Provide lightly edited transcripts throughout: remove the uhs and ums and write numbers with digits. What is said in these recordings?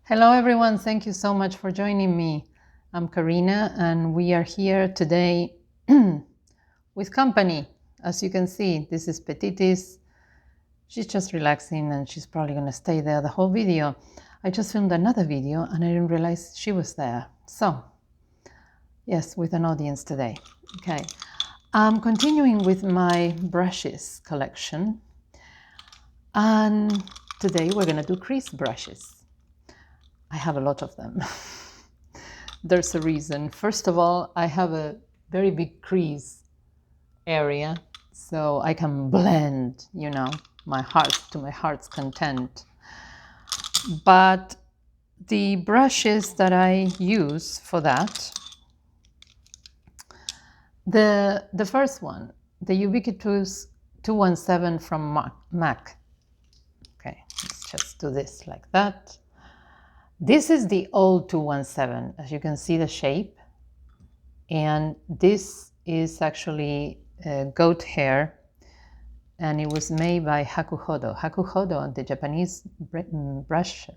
Hello everyone, thank you so much for joining me. I'm Karina and we are here today with company. As you can see, this is Petitis. She's just relaxing and she's probably going to stay there the whole video. I just filmed another video and I didn't realize she was there. So, yes, with an audience today. Okay, I'm continuing with my brushes collection. And today we're going to do crease brushes. I have a lot of them. There's a reason. First of all, I have a very big crease area, so I can blend, my heart to my heart's content. But the brushes that I use for that, the first one, the ubiquitous 217 from MAC. Okay, let's just do this like that. This is the old 217, as you can see the shape. And this is actually goat hair, and it was made by Hakuhodo. Hakuhodo, the Japanese brush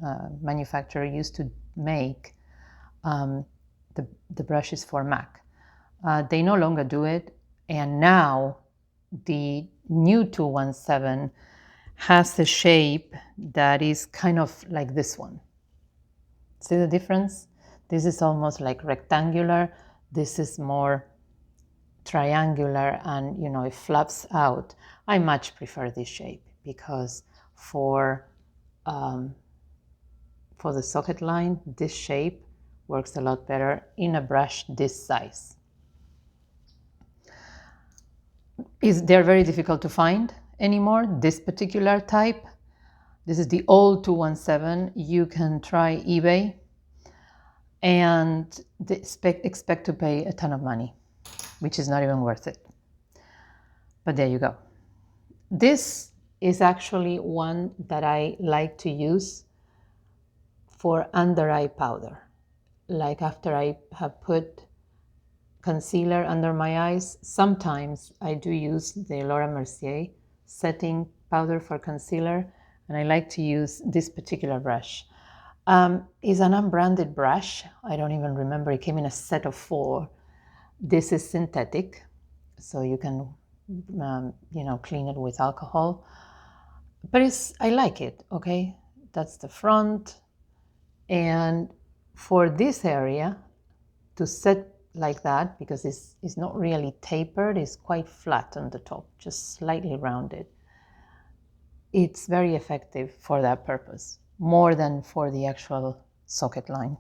manufacturer, used to make the brushes for MAC. They no longer do it, and now the new 217 has a shape that is kind of like this one. See the difference? This is almost like rectangular. This is more triangular and, it flaps out. I much prefer this shape because for the socket line, this shape works a lot better in a brush this size. They're very difficult to find anymore, this particular type. This is the old 217. You can try eBay and expect to pay a ton of money, which is not even worth it. But there you go. This is actually one that I like to use for under eye powder. Like after I have put concealer under my eyes, sometimes I do use the Laura Mercier setting powder for concealer, and I like to use this particular brush. It's an unbranded brush. I don't even remember. It came in a set of 4. This is synthetic, so you can, clean it with alcohol. But I like it, okay? That's the front. And for this area, to set like that, because it's not really tapered, it's quite flat on the top, just slightly rounded. It's very effective for that purpose, more than for the actual socket line.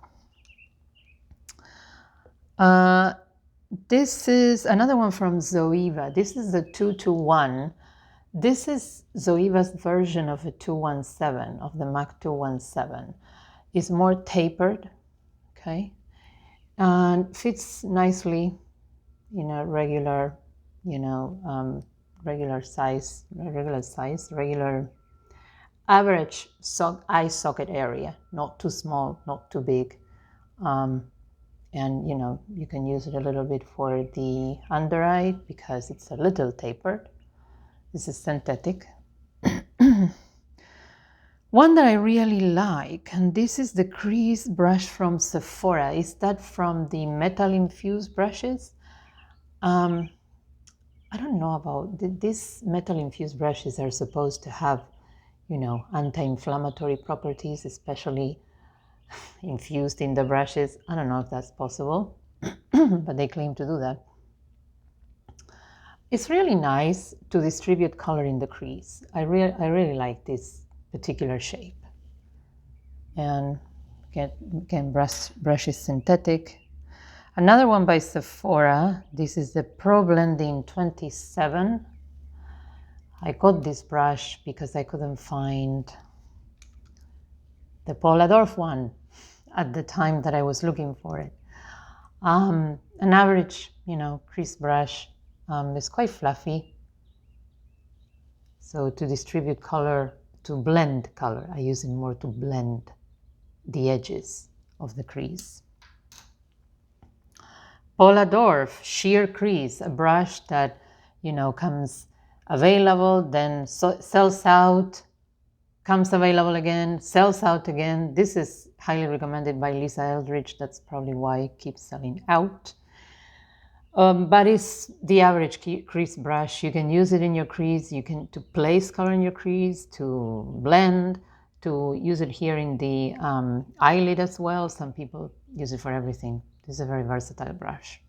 This is another one from Zoeva. This is the 221. This is Zoeva's version of a 217, of the MAC 217. It's more tapered, okay? And fits nicely in a regular, regular average eye socket area, not too small, not too big. And you can use it a little bit for the under eye because it's a little tapered. This is synthetic. One that I really like, and this is the Crease brush from Sephora. Is that from the metal infused brushes? I don't know about these metal infused brushes are supposed to have, anti-inflammatory properties, especially infused in the brushes. I don't know if that's possible, but they claim to do that. It's really nice to distribute color in the crease. I really like this particular shape. And again, brush is synthetic. Another one by Sephora. This is the Pro Blending 27. I got this brush because I couldn't find the Paula Dorf one at the time that I was looking for it. An average, crease brush is quite fluffy. So to distribute color, to blend color, I use it more to blend the edges of the crease. Paula Dorf Sheer Crease, a brush that, comes available, then sells out, comes available again, sells out again. This is highly recommended by Lisa Eldridge. That's probably why it keeps selling out. But it's the average crease brush. You can use it in your crease. You can to place color in your crease, to blend, to use it here in the eyelid as well. Some people use it for everything. This is a very versatile brush.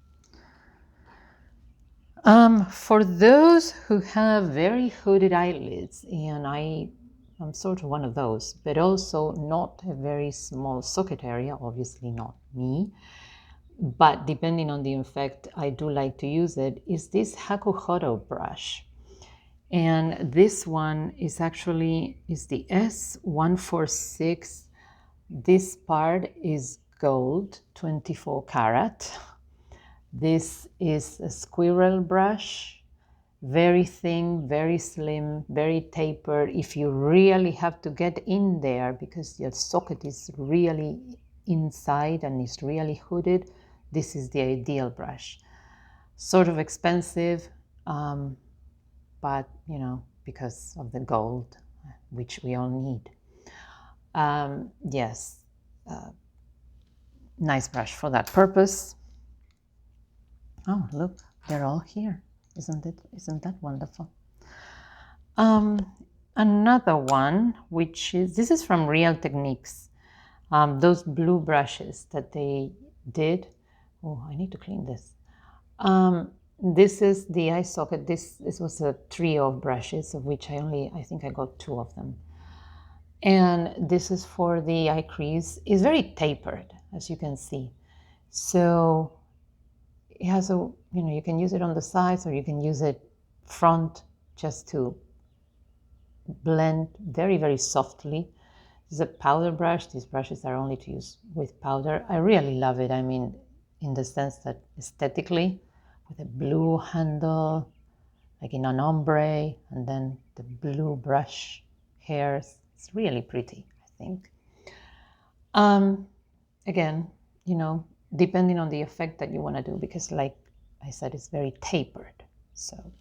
For those who have very hooded eyelids, and I'm sort of one of those, but also not a very small socket area, obviously not me, but depending on the effect, I do like to use it, is this Hakuhodo brush. And this one is the S146. This part is gold, 24 karat. This is a squirrel brush, very thin, very slim, very tapered. If you really have to get in there because your socket is really inside and is really hooded, this is the ideal brush. Sort of expensive, but because of the gold, which we all need. Yes, nice brush for that purpose. Oh, look, they're all here. Isn't that wonderful? Another one, this is from Real Techniques. Those blue brushes that they did. Oh, I need to clean this. This is the eye socket. This was a trio of brushes, of which I think I got 2 of them. And this is for the eye crease. It's very tapered, as you can see. So it has you can use it on the sides or you can use it front just to blend very, very softly. This is a powder brush. These brushes are only to use with powder. I really love it. I mean, in the sense that aesthetically, with a blue handle, like in an ombre, and then the blue brush hairs. It's really pretty, I think. Again, depending on the effect that you want to do, because like I said, it's very tapered. So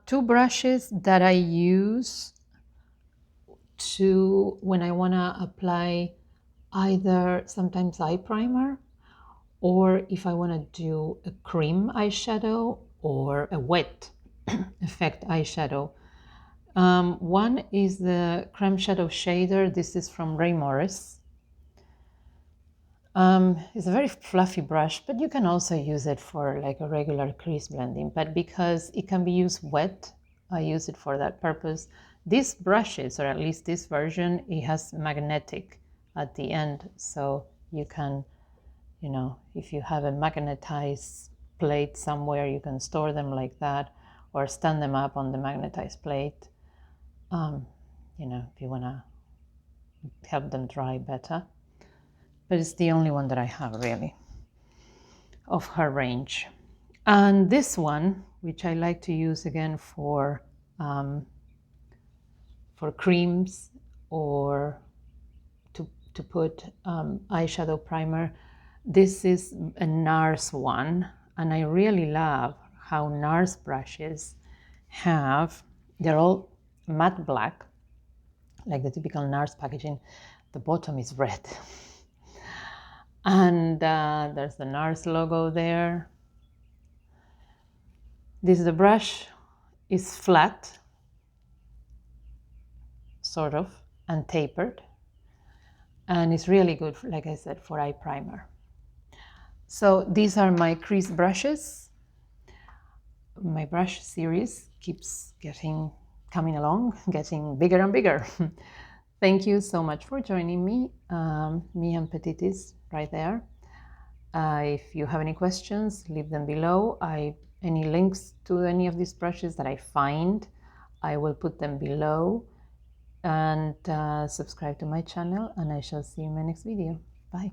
2 brushes that I use when I want to apply either sometimes eye primer, or if I want to do a cream eyeshadow or a wet effect eyeshadow. One is the Creme Shadow Shader. This is from Ray Morris. It's a very fluffy brush, but you can also use it for like a regular crease blending. But because it can be used wet, I use it for that purpose. These brushes, or at least this version, it has magnetic at the end. So you can, if you have a magnetized plate somewhere, you can store them like that or stand them up on the magnetized plate. If you want to help them dry better. But it's the only one that I have really of her range. And this one, which I like to use again for creams or to put eyeshadow primer. This is a NARS one, and I really love how NARS brushes they're all matte black, like the typical NARS packaging. The bottom is red. And there's the NARS logo there. The brush is flat, sort of, and tapered. And it's really good, like I said, for eye primer. So these are my crease brushes. My brush series keeps coming along, getting bigger and bigger. Thank you so much for joining me. Me and Petitis right there. If you have any questions, leave them below. Any links to any of these brushes that I find, I will put them below. And subscribe to my channel, and I shall see you in my next video. Bye.